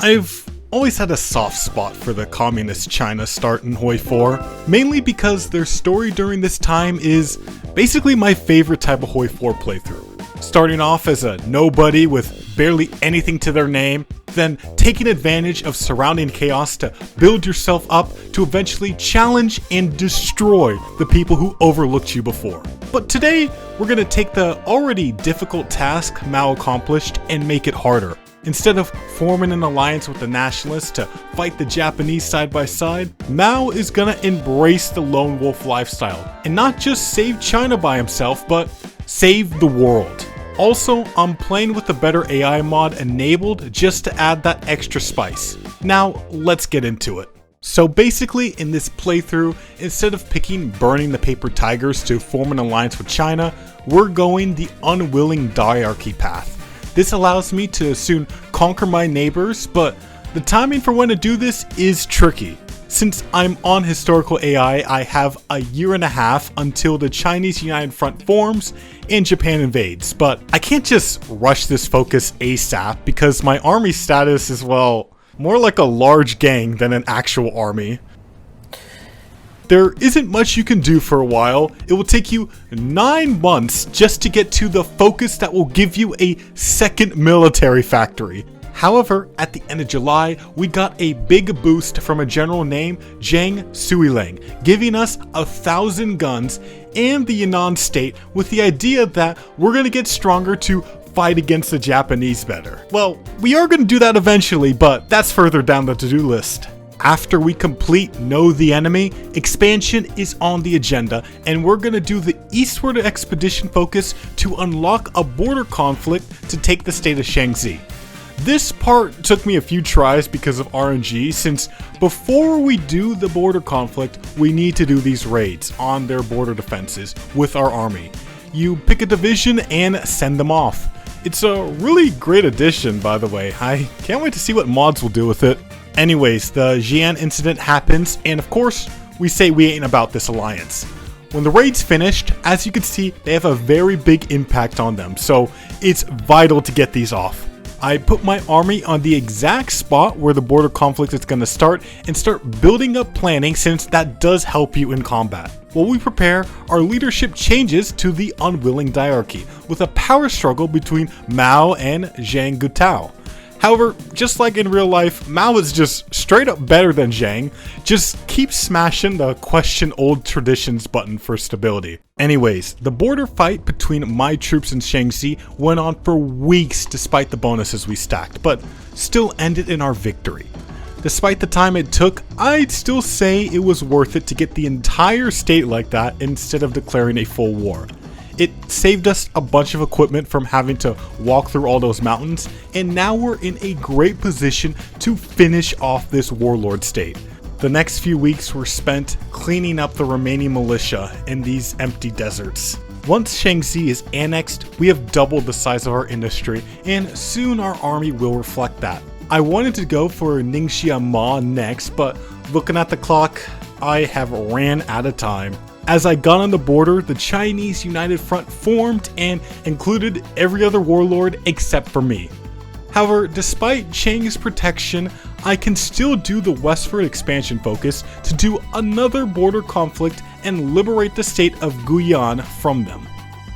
I've always had a soft spot for the communist China start in HOI4, mainly because their story during this time is basically my favorite type of HOI4 playthrough. Starting off as a nobody with barely anything to their name, then taking advantage of surrounding chaos to build yourself up to eventually challenge and destroy the people who overlooked you before. But today, we're gonna take the already difficult task Mao accomplished and make it harder. Instead of forming an alliance with the nationalists to fight the Japanese side by side, Mao is gonna embrace the lone wolf lifestyle and not just save China by himself, but save the world. Also, I'm playing with a better AI mod enabled just to add that extra spice. Now, let's get into it. So basically, in this playthrough, instead of picking burning the paper tigers to form an alliance with China, we're going the unwilling diarchy path. This allows me to soon conquer my neighbors, but the timing for when to do this is tricky. Since I'm on historical AI, I have a year and a half until the Chinese United Front forms and Japan invades, but I can't just rush this focus ASAP because my army status is, well, more like a large gang than an actual army. There isn't much you can do for a while. It will take you 9 months just to get to the focus that will give you a second military factory. However, at the end of July, we got a big boost from a general named Zhang Suileng, giving us 1,000 guns and the Yunnan state with the idea that we're gonna get stronger to fight against the Japanese better. Well, we are gonna do that eventually, but that's further down the to-do list. After we complete Know the Enemy, expansion is on the agenda, and we're gonna do the eastward expedition focus to unlock a border conflict to take the state of Shaanxi. This part took me a few tries because of RNG, since before we do the border conflict, we need to do these raids on their border defenses with our army. You pick a division and send them off. It's a really great addition, by the way. I can't wait to see what mods will do with it. Anyways, the Xi'an incident happens, and of course, we say we ain't about this alliance. When the raid's finished, as you can see, they have a very big impact on them, so it's vital to get these off. I put my army on the exact spot where the border conflict is going to start and start building up planning, since that does help you in combat. While we prepare, our leadership changes to the unwilling diarchy, with a power struggle between Mao and Zhang Gutao. However, just like in real life, Mao is just straight up better than Zhang. Just keep smashing the question old traditions button for stability. Anyways, the border fight between my troops and Shaanxi went on for weeks despite the bonuses we stacked, but still ended in our victory. Despite the time it took, I'd still say it was worth it to get the entire state like that instead of declaring a full war. It saved us a bunch of equipment from having to walk through all those mountains, and now we're in a great position to finish off this warlord state. The next few weeks were spent cleaning up the remaining militia in these empty deserts. Once Shaanxi is annexed, we have doubled the size of our industry, and soon our army will reflect that. I wanted to go for Ningxia Ma next, but looking at the clock, I have ran out of time. As I got on the border, the Chinese United Front formed and included every other warlord except for me. However, despite Chang's protection, I can still do the westward expansion focus to do another border conflict and liberate the state of Guyana from them.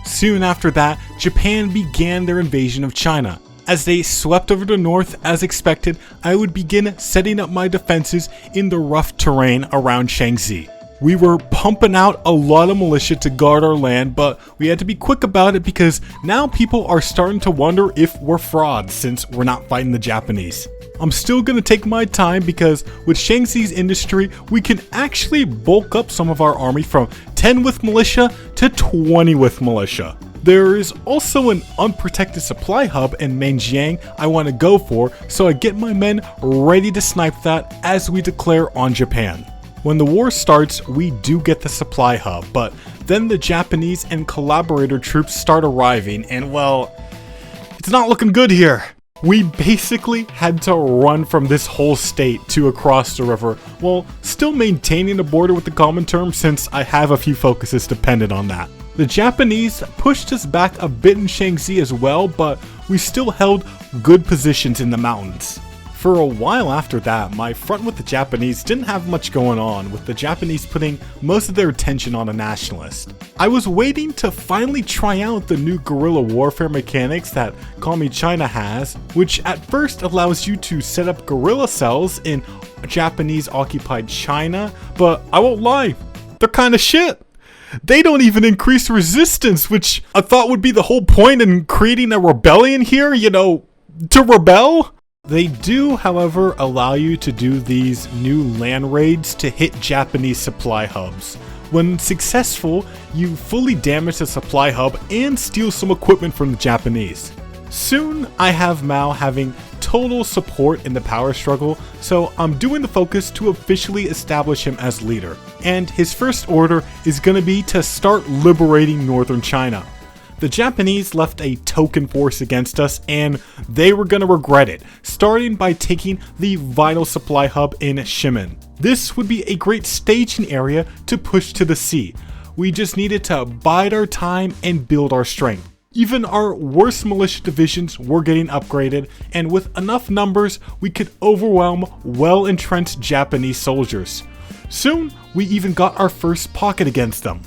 Soon after that, Japan began their invasion of China. As they swept over the north as expected, I would begin setting up my defenses in the rough terrain around Shaanxi. We were pumping out a lot of militia to guard our land, but we had to be quick about it because now people are starting to wonder if we're frauds since we're not fighting the Japanese. I'm still gonna take my time because with Shaanxi's industry, we can actually bulk up some of our army from 10 with militia to 20 with militia. There is also an unprotected supply hub in Mengjiang I want to go for, so I get my men ready to snipe that as we declare on Japan. When the war starts, we do get the supply hub, but then the Japanese and collaborator troops start arriving, and well, it's not looking good here. We basically had to run from this whole state to across the river, while still maintaining the border with the common term, since I have a few focuses dependent on that. The Japanese pushed us back a bit in Shaanxi as well, but we still held good positions in the mountains. For a while after that, my front with the Japanese didn't have much going on, with the Japanese putting most of their attention on a nationalist. I was waiting to finally try out the new guerrilla warfare mechanics that Communist China has, which at first allows you to set up guerrilla cells in Japanese-occupied China, but I won't lie, they're kinda shit. They don't even increase resistance, which I thought would be the whole point in creating a rebellion here, to rebel? They do, however, allow you to do these new land raids to hit Japanese supply hubs. When successful, you fully damage the supply hub and steal some equipment from the Japanese. Soon, I have Mao having total support in the power struggle, so I'm doing the focus to officially establish him as leader. And his first order is going to be to start liberating northern China. The Japanese left a token force against us, and they were going to regret it, starting by taking the vital supply hub in Ximen. This would be a great staging area to push to the sea. We just needed to bide our time and build our strength. Even our worst militia divisions were getting upgraded, and with enough numbers, we could overwhelm well-entrenched Japanese soldiers. Soon, we even got our first pocket against them.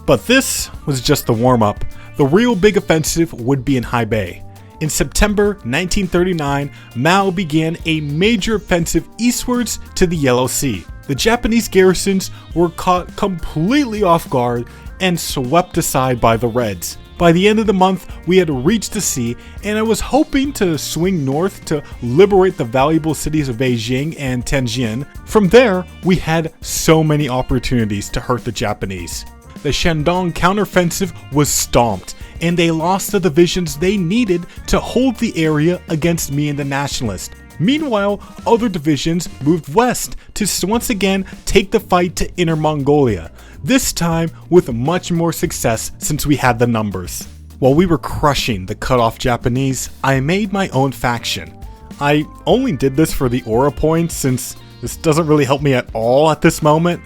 But this was just the warm-up. The real big offensive would be in Hebei. In September 1939, Mao began a major offensive eastwards to the Yellow Sea. The Japanese garrisons were caught completely off guard and swept aside by the Reds. By the end of the month, we had reached the sea, and I was hoping to swing north to liberate the valuable cities of Beijing and Tianjin. From there, we had so many opportunities to hurt the Japanese. The Shandong counteroffensive was stomped, and they lost the divisions they needed to hold the area against me and the nationalists. Meanwhile, other divisions moved west to once again take the fight to Inner Mongolia, this time with much more success since we had the numbers. While we were crushing the cut-off Japanese, I made my own faction. I only did this for the aura points since this doesn't really help me at all at this moment.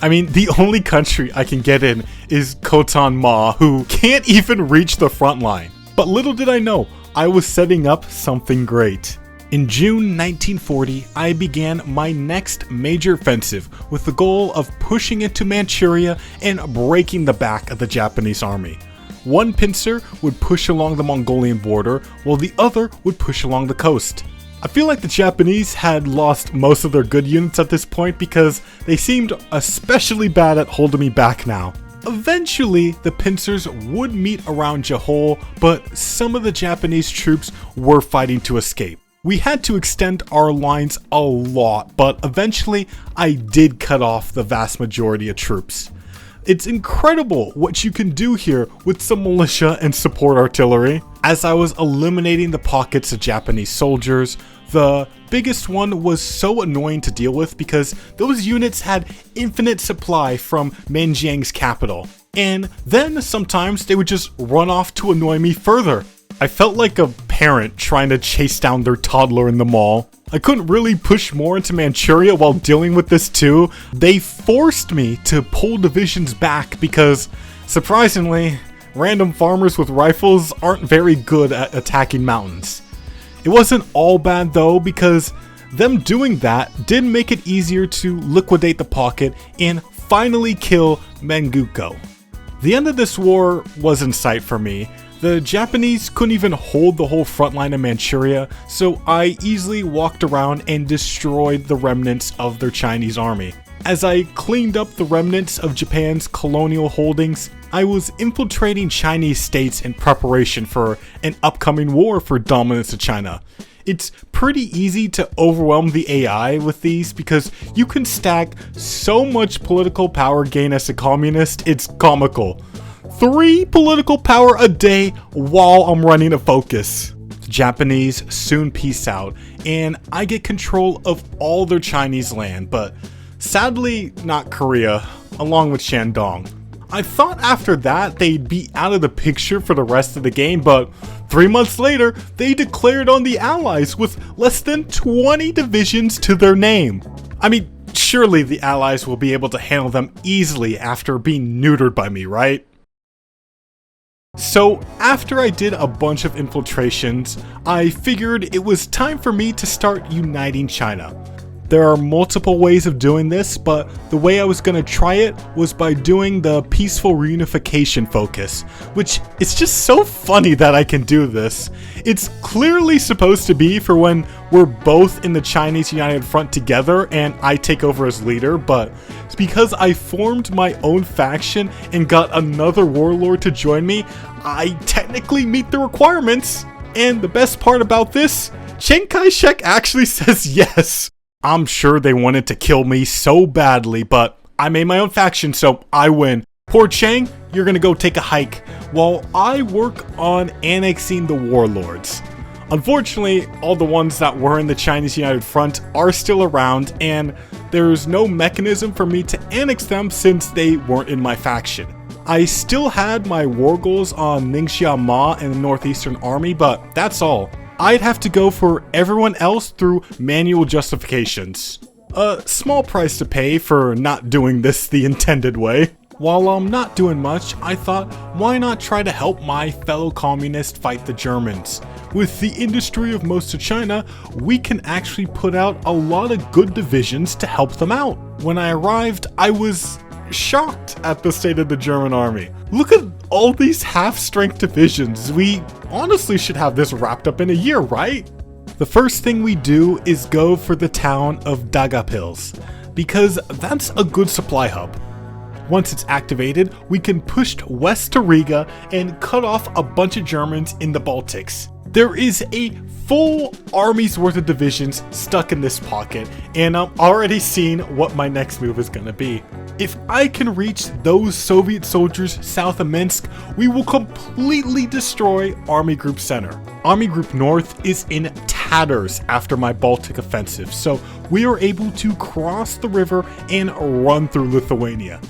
I mean, the only country I can get in is Khotan Ma, who can't even reach the front line. But little did I know, I was setting up something great. In June 1940, I began my next major offensive with the goal of pushing into Manchuria and breaking the back of the Japanese army. One pincer would push along the Mongolian border, while the other would push along the coast. I feel like the Japanese had lost most of their good units at this point because they seemed especially bad at holding me back now. Eventually, the pincers would meet around Jahol, but some of the Japanese troops were fighting to escape. We had to extend our lines a lot, but eventually I did cut off the vast majority of troops. It's incredible what you can do here with some militia and support artillery. As I was eliminating the pockets of Japanese soldiers, the biggest one was so annoying to deal with because those units had infinite supply from Menjiang's capital. And then sometimes they would just run off to annoy me further. I felt like a parent trying to chase down their toddler in the mall. I couldn't really push more into Manchuria while dealing with this too. They forced me to pull divisions back because, surprisingly, random farmers with rifles aren't very good at attacking mountains. It wasn't all bad though, because them doing that did make it easier to liquidate the pocket and finally kill Menguko. The end of this war was in sight for me. The Japanese couldn't even hold the whole front line of Manchuria, so I easily walked around and destroyed the remnants of their Chinese army. As I cleaned up the remnants of Japan's colonial holdings, I was infiltrating Chinese states in preparation for an upcoming war for dominance of China. It's pretty easy to overwhelm the AI with these because you can stack so much political power gain as a communist, it's comical. 3 political power a day while I'm running a focus. The Japanese soon peace out, and I get control of all their Chinese land, but sadly not Korea, along with Shandong. I thought after that they'd be out of the picture for the rest of the game, but 3 months later, they declared on the Allies with less than 20 divisions to their name. I mean, surely the Allies will be able to handle them easily after being neutered by me, right? So after I did a bunch of infiltrations, I figured it was time for me to start uniting China. There are multiple ways of doing this, but the way I was going to try it was by doing the peaceful reunification focus, which it's just so funny that I can do this. It's clearly supposed to be for when we're both in the Chinese United Front together and I take over as leader, but it's because I formed my own faction and got another warlord to join me, I technically meet the requirements. And the best part about this, Chiang Kai-shek actually says yes. I'm sure they wanted to kill me so badly, but I made my own faction, so I win. Poor Chiang, you're gonna go take a hike, while I work on annexing the warlords. Unfortunately, all the ones that were in the Chinese United Front are still around, and there's no mechanism for me to annex them since they weren't in my faction. I still had my war goals on Ningxia Ma and the Northeastern Army, but that's all. I'd have to go for everyone else through manual justifications. A small price to pay for not doing this the intended way. While I'm not doing much, I thought, why not try to help my fellow communists fight the Germans? With the industry of most of China, we can actually put out a lot of good divisions to help them out. When I arrived, I was shocked at the state of the German army. Look at all these half-strength divisions. We honestly should have this wrapped up in a year, right? The first thing we do is go for the town of Daugavpils, because that's a good supply hub. Once it's activated, we can push west to Riga and cut off a bunch of Germans in the Baltics. There is a full army's worth of divisions stuck in this pocket, and I'm already seeing what my next move is gonna be. If I can reach those Soviet soldiers south of Minsk, we will completely destroy Army Group Center. Army Group North is in tatters after my Baltic offensive, so we are able to cross the river and run through Lithuania.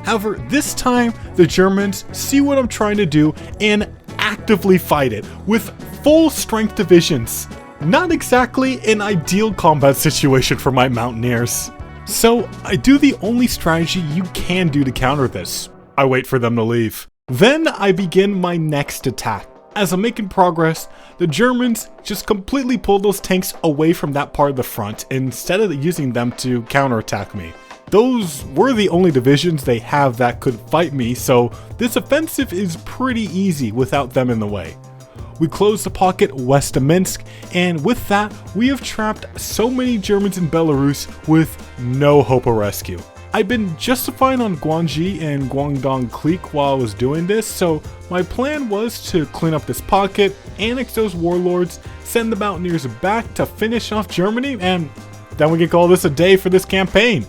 However, this time, the Germans see what I'm trying to do and actively fight it with full strength divisions. Not exactly an ideal combat situation for my mountaineers. So I do the only strategy you can do to counter this. I wait for them to leave. Then I begin my next attack. As I'm making progress, the Germans just completely pull those tanks away from that part of the front instead of using them to counterattack me. Those were the only divisions they have that could fight me, so this offensive is pretty easy without them in the way. We close the pocket west of Minsk, and with that, we have trapped so many Germans in Belarus with no hope of rescue. I've been justifying on Guangxi and Guangdong clique while I was doing this, so my plan was to clean up this pocket, annex those warlords, send the mountaineers back to finish off Germany, and then we can call this a day for this campaign.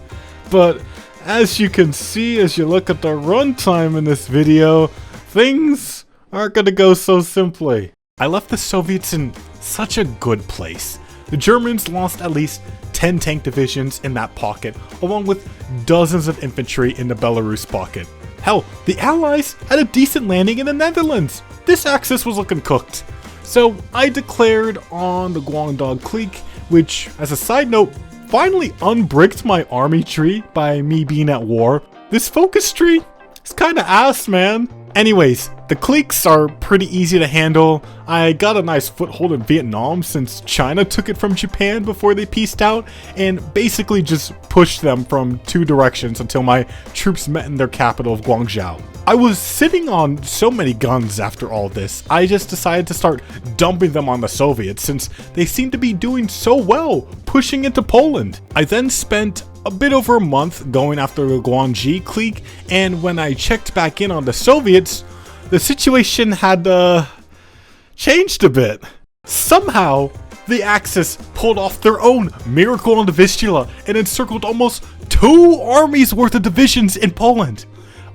But as you can see as you look at the runtime in this video, things aren't gonna go so simply. I left the Soviets in such a good place. The Germans lost at least 10 tank divisions in that pocket, along with dozens of infantry in the Belarus pocket. Hell, the Allies had a decent landing in the Netherlands. This axis was looking cooked. So I declared on the Guangdong clique, which, as a side note, finally unbricked my army tree by me being at war. This focus tree is kinda ass, man. Anyways, the cliques are pretty easy to handle. I got a nice foothold in Vietnam since China took it from Japan before they peaced out, and basically just pushed them from two directions until my troops met in their capital of Guangzhou. I was sitting on so many guns after all this, I just decided to start dumping them on the Soviets since they seemed to be doing so well, pushing into Poland. I then spent a bit over a month going after the Guangxi clique, and when I checked back in on the Soviets, the situation had changed a bit. Somehow, the Axis pulled off their own miracle on the Vistula and encircled almost 2 armies worth of divisions in Poland.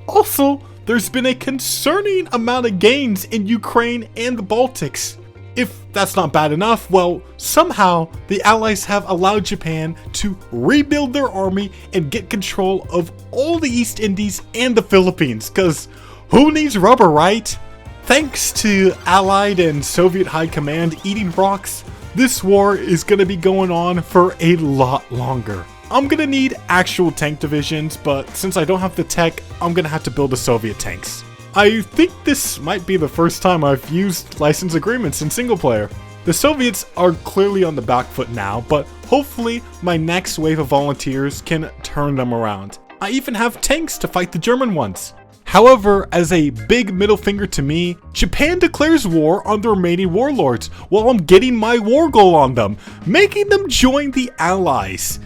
Also, there's been a concerning amount of gains in Ukraine and the Baltics. If that's not bad enough, well, somehow the Allies have allowed Japan to rebuild their army and get control of all the East Indies and the Philippines, cause who needs rubber, right? Thanks to Allied and Soviet High Command eating rocks, this war is gonna be going on for a lot longer. I'm gonna need actual tank divisions, but since I don't have the tech, I'm gonna have to build the Soviet tanks. I think this might be the first time I've used license agreements in single player. The Soviets are clearly on the back foot now, but hopefully my next wave of volunteers can turn them around. I even have tanks to fight the German ones. However, as a big middle finger to me, Japan declares war on the remaining warlords while I'm getting my war goal on them, making them join the Allies.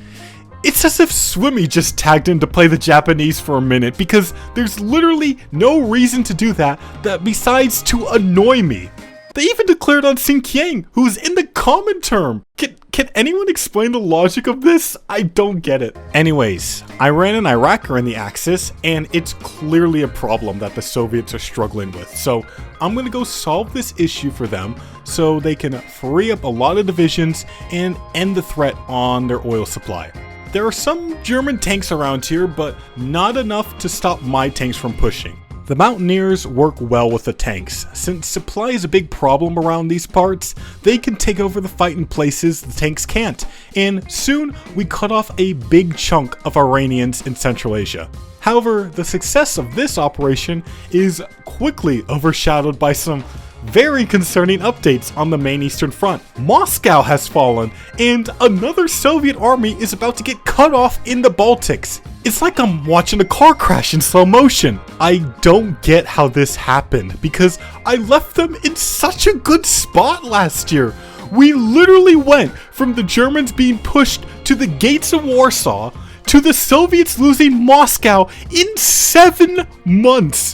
It's as if Swimmy just tagged in to play the Japanese for a minute because there's literally no reason to do that besides to annoy me. They even declared on Xinjiang, who's in the common term. Can anyone explain the logic of this? I don't get it. Anyways, Iran and Iraq are in the Axis, and it's clearly a problem that the Soviets are struggling with. So I'm gonna go solve this issue for them so they can free up a lot of divisions and end the threat on their oil supply. There are some German tanks around here, but not enough to stop my tanks from pushing. The Mountaineers work well with the tanks. Since supply is a big problem around these parts, they can take over the fight in places the tanks can't, and soon we cut off a big chunk of Iranians in Central Asia. However, the success of this operation is quickly overshadowed by some very concerning updates on the main Eastern Front. Moscow has fallen, and another Soviet army is about to get cut off in the Baltics. It's like I'm watching a car crash in slow motion. I don't get how this happened, because I left them in such a good spot last year. We literally went from the Germans being pushed to the gates of Warsaw to the Soviets losing Moscow in 7 months.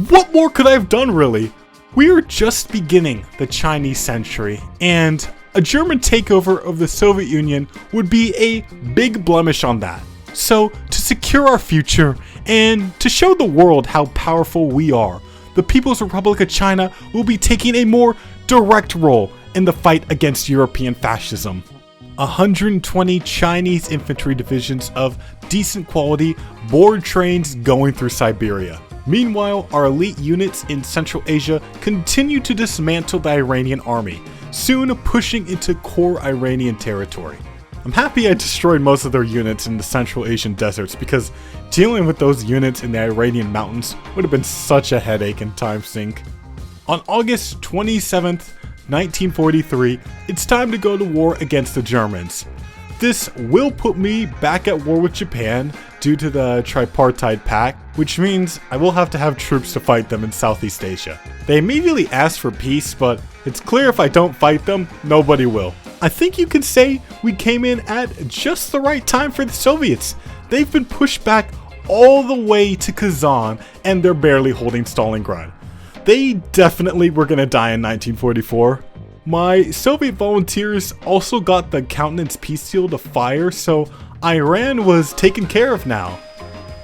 What more could I have done, really? We are just beginning the Chinese century, and a German takeover of the Soviet Union would be a big blemish on that. So, to secure our future, and to show the world how powerful we are, the People's Republic of China will be taking a more direct role in the fight against European fascism. 120 Chinese infantry divisions of decent quality board trains going through Siberia. Meanwhile, our elite units in Central Asia continue to dismantle the Iranian army, soon pushing into core Iranian territory. I'm happy I destroyed most of their units in the Central Asian deserts because dealing with those units in the Iranian mountains would have been such a headache and time sink. On August 27th, 1943, it's time to go to war against the Germans. This will put me back at war with Japan due to the Tripartite Pact, which means I will have to have troops to fight them in Southeast Asia. They immediately asked for peace, but it's clear if I don't fight them, nobody will. I think you can say we came in at just the right time for the Soviets. They've been pushed back all the way to Kazan, and they're barely holding Stalingrad. They definitely were gonna die in 1944. My Soviet volunteers also got the Countenance Peace Seal to fire, so Iran was taken care of now.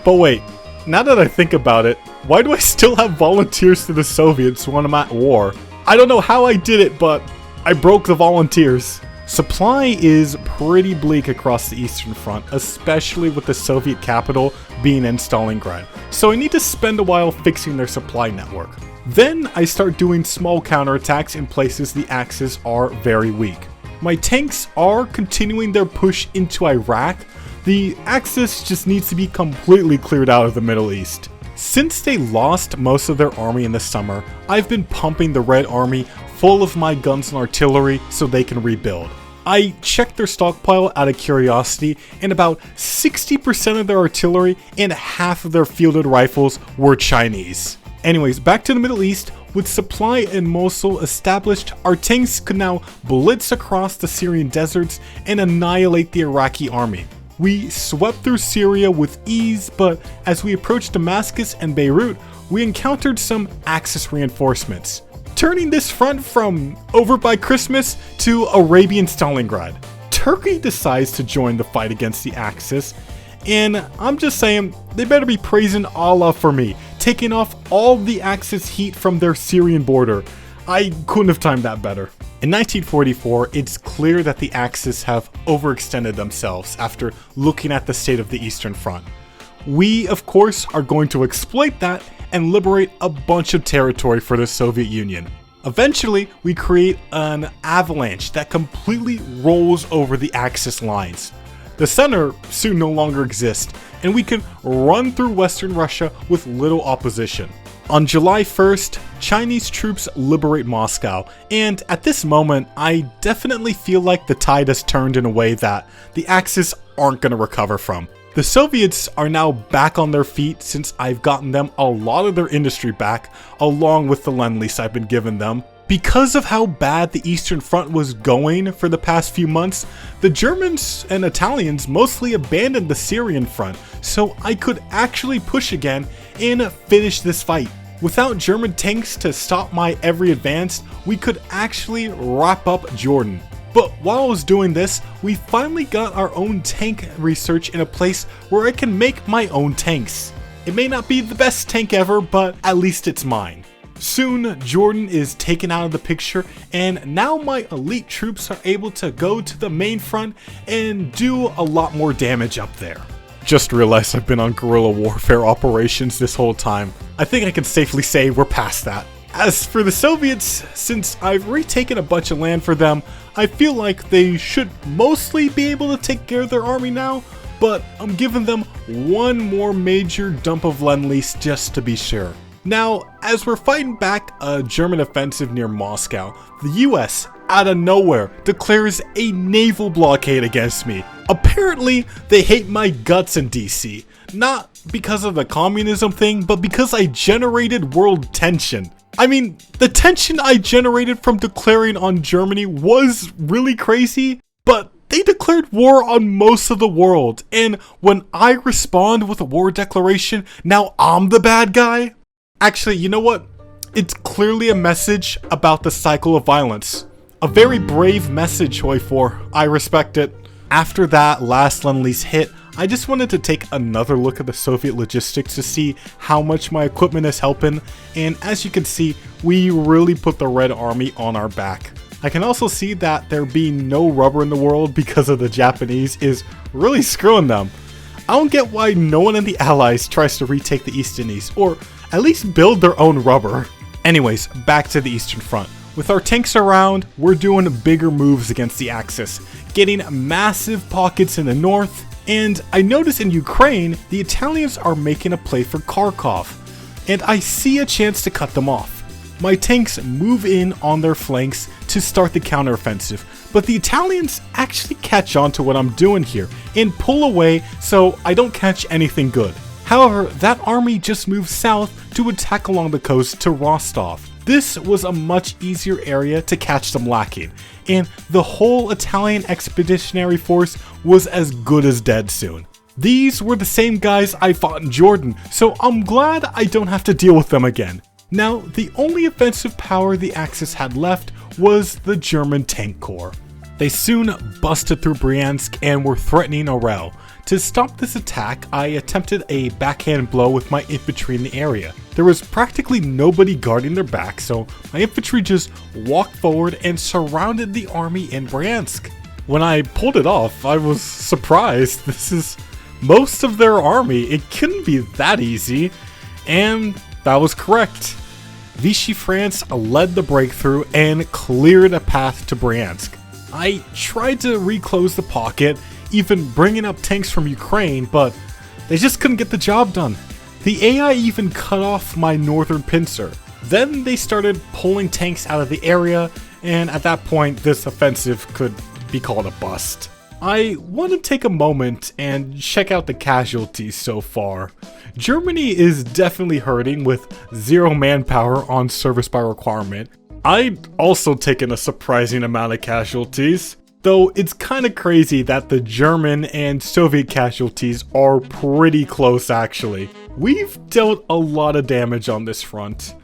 But wait, now that I think about it, why do I still have volunteers to the Soviets when I'm at war? I don't know how I did it, but I broke the volunteers. Supply is pretty bleak across the Eastern Front, especially with the Soviet capital being in Stalingrad, so I need to spend a while fixing their supply network. Then I start doing small counterattacks in places the Axis are very weak. My tanks are continuing their push into Iraq. The Axis just needs to be completely cleared out of the Middle East. Since they lost most of their army in the summer, I've been pumping the Red Army full of my guns and artillery so they can rebuild. I checked their stockpile out of curiosity, and about 60% of their artillery and half of their fielded rifles were Chinese. Anyways, back to the Middle East. With supply in Mosul established, our tanks could now blitz across the Syrian deserts and annihilate the Iraqi army. We swept through Syria with ease, but as we approached Damascus and Beirut, we encountered some Axis reinforcements, turning this front from over by Christmas to Arabian Stalingrad. Turkey decides to join the fight against the Axis, and I'm just saying, they better be praising Allah for me, taking off all the Axis heat from their Syrian border. I couldn't have timed that better. In 1944, it's clear that the Axis have overextended themselves after looking at the state of the Eastern Front. We, of course, are going to exploit that and liberate a bunch of territory for the Soviet Union. Eventually, we create an avalanche that completely rolls over the Axis lines. The center soon no longer exists, and we can run through Western Russia with little opposition. On July 1st, Chinese troops liberate Moscow, and at this moment, I definitely feel like the tide has turned in a way that the Axis aren't going to recover from. The Soviets are now back on their feet since I've gotten them a lot of their industry back, along with the Lend-Lease I've been giving them. Because of how bad the Eastern Front was going for the past few months, the Germans and Italians mostly abandoned the Syrian front, so I could actually push again and finish this fight. Without German tanks to stop my every advance, we could actually wrap up Jordan. But while I was doing this, we finally got our own tank research in a place where I can make my own tanks. It may not be the best tank ever, but at least it's mine. Soon, Jordan is taken out of the picture, and now my elite troops are able to go to the main front and do a lot more damage up there. Just realized I've been on guerrilla warfare operations this whole time. I think I can safely say we're past that. As for the Soviets, since I've retaken a bunch of land for them, I feel like they should mostly be able to take care of their army now, but I'm giving them one more major dump of Lend-Lease just to be sure. Now, as we're fighting back a German offensive near Moscow, the US, out of nowhere, declares a naval blockade against me. Apparently, they hate my guts in DC, not because of the communism thing, but because I generated world tension. I mean, the tension I generated from declaring on Germany was really crazy, but they declared war on most of the world, and when I respond with a war declaration, now I'm the bad guy? Actually, you know what? It's clearly a message about the cycle of violence. A very brave message, HOI4. I respect it. After that last Lend-Lease hit, I just wanted to take another look at the Soviet logistics to see how much my equipment is helping, and as you can see, we really put the Red Army on our back. I can also see that there being no rubber in the world because of the Japanese is really screwing them. I don't get why no one in the Allies tries to retake the East Indies, or at least build their own rubber. Anyways, back to the Eastern Front. With our tanks around, we're doing bigger moves against the Axis, getting massive pockets in the north, and I notice in Ukraine, the Italians are making a play for Kharkov, and I see a chance to cut them off. My tanks move in on their flanks to start the counteroffensive, but the Italians actually catch on to what I'm doing here and pull away so I don't catch anything good. However, that army just moved south to attack along the coast to Rostov. This was a much easier area to catch them lacking, and the whole Italian expeditionary force was as good as dead soon. These were the same guys I fought in Jordan, so I'm glad I don't have to deal with them again. Now, the only offensive power the Axis had left was the German Tank Corps. They soon busted through Bryansk and were threatening Orel. To stop this attack, I attempted a backhand blow with my infantry in the area. There was practically nobody guarding their back, so my infantry just walked forward and surrounded the army in Bryansk. When I pulled it off, I was surprised. This is most of their army. It couldn't be that easy, and that was correct. Vichy France led the breakthrough and cleared a path to Bryansk. I tried to reclose the pocket, even bringing up tanks from Ukraine, but they just couldn't get the job done. The AI even cut off my northern pincer. Then they started pulling tanks out of the area, and at that point this offensive could be called a bust. I want to take a moment and check out the casualties so far. Germany is definitely hurting with 0 manpower on service by requirement. I'd also taken a surprising amount of casualties, though it's kind of crazy that the German and Soviet casualties are pretty close actually. We've dealt a lot of damage on this front.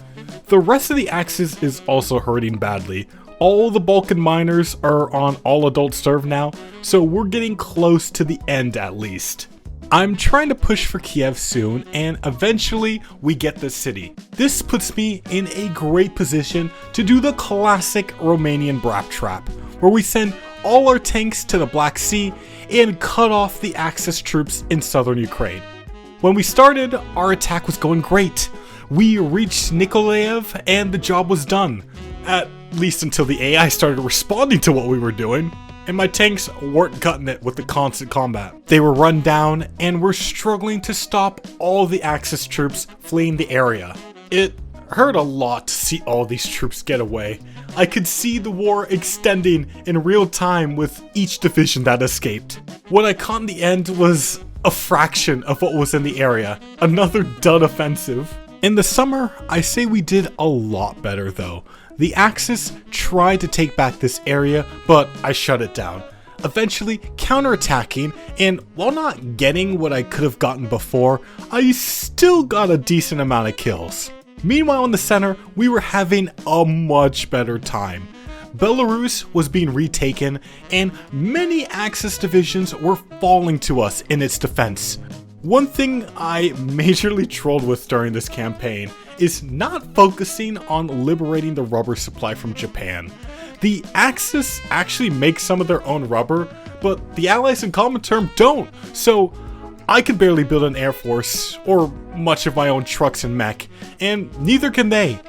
The rest of the Axis is also hurting badly. All the Balkan miners are on all adult serve now, so we're getting close to the end at least. I'm trying to push for Kiev soon, and eventually we get the city. This puts me in a great position to do the classic Romanian Brap Trap, where we send all our tanks to the Black Sea and cut off the Axis troops in southern Ukraine. When we started, our attack was going great. We reached Nikolaev and the job was done, at least until the AI started responding to what we were doing. And my tanks weren't cutting it with the constant combat. They were run down and were struggling to stop all the Axis troops fleeing the area. It hurt a lot to see all these troops get away. I could see the war extending in real time with each division that escaped. What I caught in the end was a fraction of what was in the area. Another dud offensive. In the summer, I say we did a lot better though. The Axis tried to take back this area, but I shut it down. Eventually counterattacking, and while not getting what I could have gotten before, I still got a decent amount of kills. Meanwhile in the center, we were having a much better time. Belarus was being retaken, and many Axis divisions were falling to us in its defense. One thing I majorly trolled with during this campaign is not focusing on liberating the rubber supply from Japan. The Axis actually make some of their own rubber, but the Allies in common term don't, so I can barely build an air force or much of my own trucks and mech, and neither can they.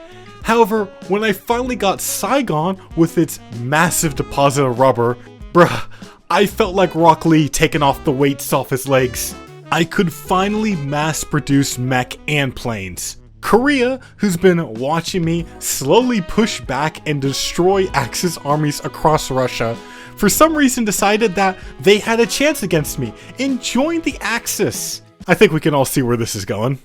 However, when I finally got Saigon with its massive deposit of rubber, bruh, I felt like Rock Lee taking off the weights off his legs. I could finally mass produce mech and planes. Korea, who's been watching me slowly push back and destroy Axis armies across Russia, for some reason decided that they had a chance against me and joined the Axis. I think we can all see where this is going.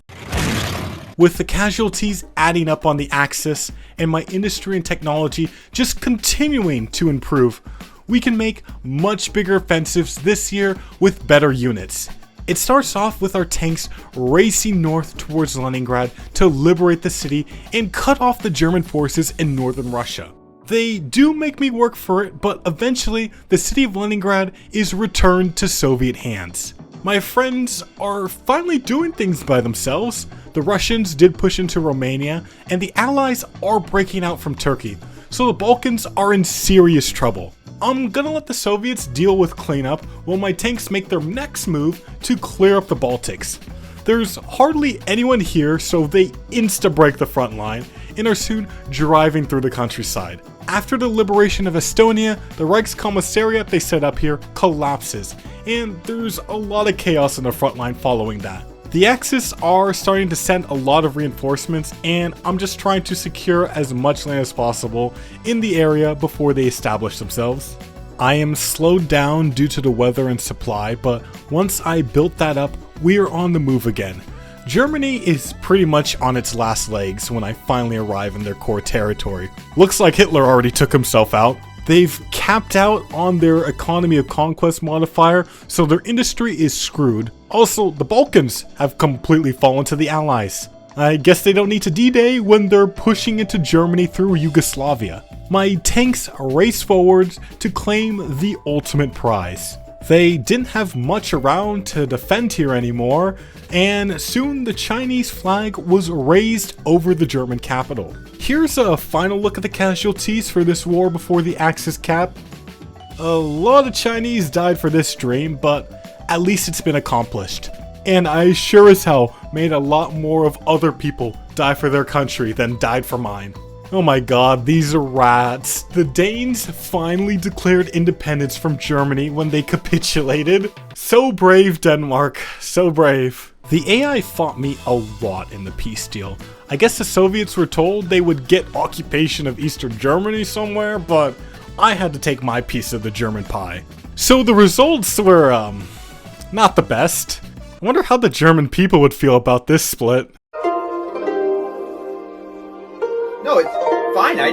With the casualties adding up on the Axis and my industry and technology just continuing to improve, we can make much bigger offensives this year with better units. It starts off with our tanks racing north towards Leningrad to liberate the city and cut off the German forces in northern Russia. They do make me work for it, but eventually the city of Leningrad is returned to Soviet hands. My friends are finally doing things by themselves. The Russians did push into Romania, and the Allies are breaking out from Turkey, so the Balkans are in serious trouble. I'm gonna let the Soviets deal with cleanup while my tanks make their next move to clear up the Baltics. There's hardly anyone here, so they insta-break the front line and are soon driving through the countryside. After the liberation of Estonia, the Reichskommissariat they set up here collapses, and there's a lot of chaos in the front line following that. The Axis are starting to send a lot of reinforcements, and I'm just trying to secure as much land as possible in the area before they establish themselves. I am slowed down due to the weather and supply, but once I built that up, we are on the move again. Germany is pretty much on its last legs when I finally arrive in their core territory. Looks like Hitler already took himself out. They've capped out on their economy of conquest modifier, so their industry is screwed. Also, the Balkans have completely fallen to the Allies. I guess they don't need to D-Day when they're pushing into Germany through Yugoslavia. My tanks race forward to claim the ultimate prize. They didn't have much around to defend here anymore, and soon the Chinese flag was raised over the German capital. Here's a final look at the casualties for this war before the Axis cap. A lot of Chinese died for this dream, but at least it's been accomplished. And I sure as hell made a lot more of other people die for their country than died for mine. Oh my god, these are rats. The Danes finally declared independence from Germany when they capitulated. So brave, Denmark. So brave. The AI fought me a lot in the peace deal. I guess the Soviets were told they would get occupation of Eastern Germany somewhere, but I had to take my piece of the German pie. So the results were, not the best. I wonder how the German people would feel about this split. No, it's fine. I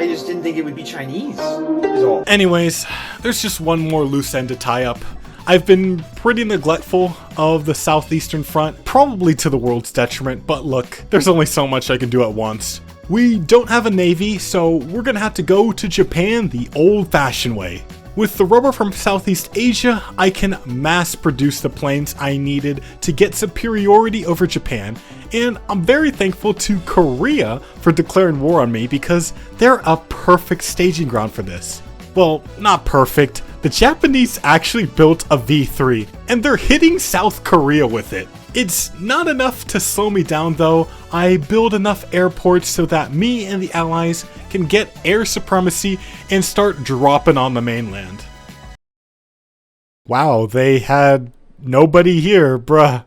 just didn't think it would be Chinese. Is all. Anyways, there's just one more loose end to tie up. I've been pretty neglectful of the southeastern front, probably to the world's detriment, but look, there's only so much I can do at once. We don't have a navy, so we're gonna have to go to Japan the old-fashioned way. With the rubber from Southeast Asia, I can mass produce the planes I needed to get superiority over Japan, and I'm very thankful to Korea for declaring war on me because they're a perfect staging ground for this. Well, not perfect. The Japanese actually built a V3, and they're hitting South Korea with it. It's not enough to slow me down though. I build enough airports so that me and the Allies can get air supremacy and start dropping on the mainland. Wow, they had nobody here, bruh.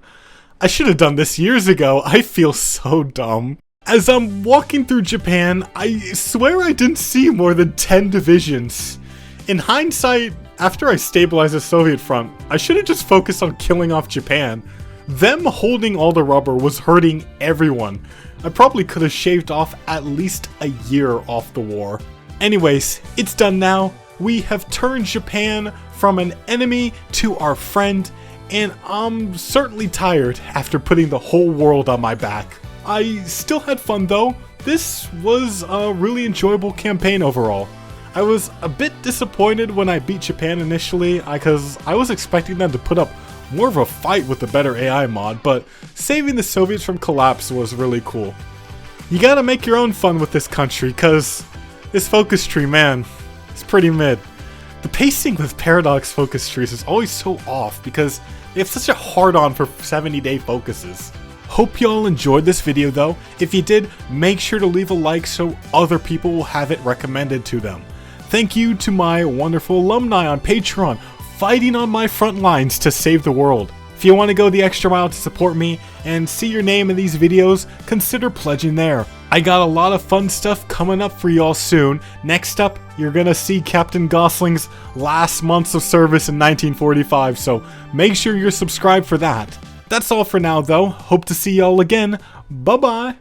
I should have done this years ago. I feel so dumb. As I'm walking through Japan, I swear I didn't see more than 10 divisions. In hindsight, after I stabilized the Soviet front, I should have just focused on killing off Japan. Them holding all the rubber was hurting everyone. I probably could have shaved off at least a year off the war. Anyways, it's done now. We have turned Japan from an enemy to our friend, and I'm certainly tired after putting the whole world on my back. I still had fun though. This was a really enjoyable campaign overall. I was a bit disappointed when I beat Japan initially, because I was expecting them to put up more of a fight with the better AI mod, but saving the Soviets from collapse was really cool. You gotta make your own fun with this country, cause this focus tree, man, it's pretty mid. The pacing with Paradox focus trees is always so off because they have such a hard-on for 70-day focuses. Hope y'all enjoyed this video though. If you did, make sure to leave a like so other people will have it recommended to them. Thank you to my wonderful alumni on Patreon, fighting on my front lines to save the world. If you want to go the extra mile to support me and see your name in these videos, consider pledging there. I got a lot of fun stuff coming up for y'all soon. Next up, you're gonna see Captain Gosling's last months of service in 1945, so make sure you're subscribed for that. That's all for now though. Hope to see y'all again. Bye bye.